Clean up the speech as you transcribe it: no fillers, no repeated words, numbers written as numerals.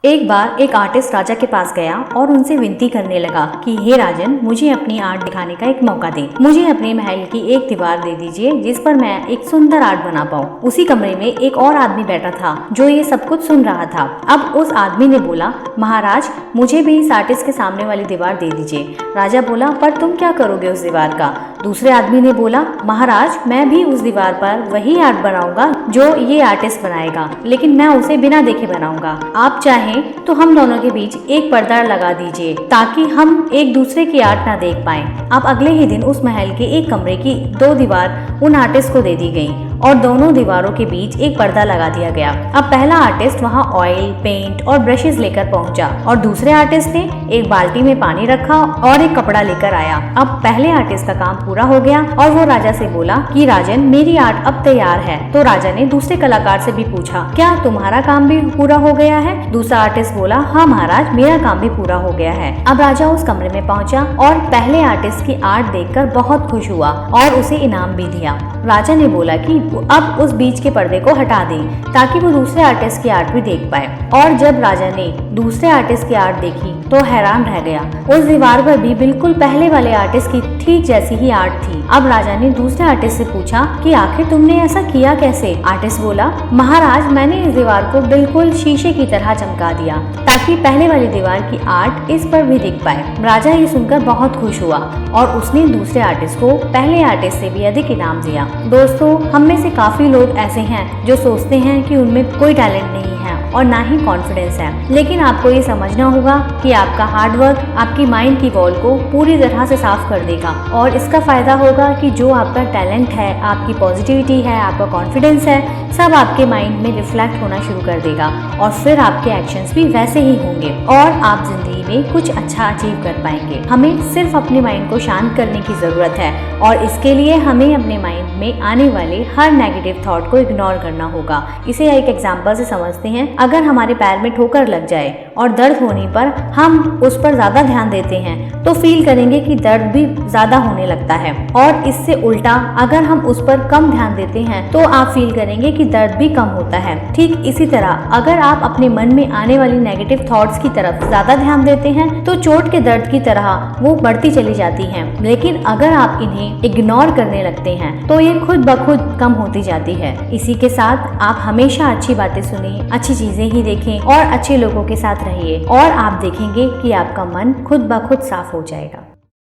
एक बार एक आर्टिस्ट राजा के पास गया और उनसे विनती करने लगा कि हे राजन, मुझे अपनी आर्ट दिखाने का एक मौका दें। मुझे अपने महल की एक दीवार दे दीजिए जिस पर मैं एक सुंदर आर्ट बना पाऊँ। उसी कमरे में एक और आदमी बैठा था जो ये सब कुछ सुन रहा था। अब उस आदमी ने बोला, महाराज, मुझे भी इस आर्टिस्ट के सामने वाली दीवार दे दीजिए। राजा बोला, पर तुम क्या करोगे उस दीवार का? दूसरे आदमी ने बोला, महाराज, मैं भी उस दीवार पर वही आर्ट बनाऊंगा जो ये आर्टिस्ट बनाएगा, लेकिन मैं उसे बिना देखे बनाऊंगा। आप चाहें तो हम दोनों के बीच एक पर्दा लगा दीजिए ताकि हम एक दूसरे की आर्ट ना देख पाएं। अब अगले ही दिन उस महल के एक कमरे की 2 दीवार उन आर्टिस्ट को दे दी गई और दोनों दीवारों के बीच एक पर्दा लगा दिया गया। अब पहला आर्टिस्ट वहां ऑयल, पेंट और ब्रशेस लेकर पहुंचा और दूसरे आर्टिस्ट ने एक बाल्टी में पानी रखा और एक कपड़ा लेकर आया। अब पहले आर्टिस्ट का काम पूरा हो गया और वो राजा से बोला कि राजन, मेरी आर्ट अब तैयार है। तो राजा ने दूसरे कलाकार से भी पूछा, क्या तुम्हारा काम भी पूरा हो गया है? दूसरा आर्टिस्ट बोला, हाँ महाराज, मेरा काम भी पूरा हो गया है। अब राजा उस कमरे में पहुंचा और पहले आर्टिस्ट की आर्ट देखकर बहुत खुश हुआ और उसे इनाम भी दिया। राजा ने बोला कि अब उस बीच के पर्दे को हटा दें ताकि वो दूसरे आर्टिस्ट की आर्ट भी देख पाए। और जब राजा ने दूसरे आर्टिस्ट की आर्ट देखी तो हैरान रह गया। उस दीवार पर भी बिल्कुल पहले वाले आर्टिस्ट की ठीक जैसी ही आर्ट थी। अब राजा ने दूसरे आर्टिस्ट से पूछा कि आखिर तुमने ऐसा किया कैसे? आर्टिस्ट बोला, महाराज, मैंने इस दीवार को बिल्कुल शीशे की तरह चमका दिया ताकि पहले वाली दीवार की आर्ट इस पर भी दिख पाए। राजा ये सुनकर बहुत खुश हुआ और उसने दूसरे आर्टिस्ट को पहले आर्टिस्ट से भी अधिक इनाम दिया। दोस्तों, हम में से काफी लोग ऐसे हैं जो सोचते हैं कि उनमें कोई टैलेंट नहीं है और ना ही कॉन्फिडेंस है, लेकिन आपको ये समझना होगा कि आपका हार्डवर्क आपकी माइंड की वॉल को पूरी तरह से साफ कर देगा और इसका फायदा होगा कि जो आपका टैलेंट है, आपकी पॉजिटिविटी है, आपका कॉन्फिडेंस है, सब आपके माइंड में रिफ्लेक्ट होना शुरू कर देगा और फिर आपके एक्शंस भी वैसे ही होंगे और आप जिंदगी में कुछ अच्छा अचीव कर पाएंगे। हमें सिर्फ अपने माइंड को शांत करने की जरूरत है और इसके लिए हमें अपने माइंड में आने वाले हर नेगेटिव थॉट को इग्नोर करना होगा। इसे एक एग्जांपल से समझते हैं। अगर हमारे पैर में ठोकर लग जाए और दर्द होने पर हम उस पर ज्यादा ध्यान देते हैं तो फील करेंगे कि दर्द भी ज्यादा होने लगता है, और इससे उल्टा अगर हम उस पर कम ध्यान देते हैं तो आप फील करेंगे कि दर्द भी कम होता है। ठीक इसी तरह अगर आप अपने मन में आने वाली नेगेटिव थॉट्स की तरफ ज्यादा ध्यान देते हैं तो चोट के दर्द की तरह वो बढ़ती चली जाती हैं, लेकिन अगर आप इन्हें इग्नोर करने लगते हैं तो ये खुद ब खुद कम होती जाती है। इसी के साथ आप हमेशा अच्छी बातें सुनें, अच्छी चीजें ही देखें और अच्छे लोगों के साथ रहिए और आप देखेंगे कि आपका मन खुद ब खुद साफ हो जाएगा।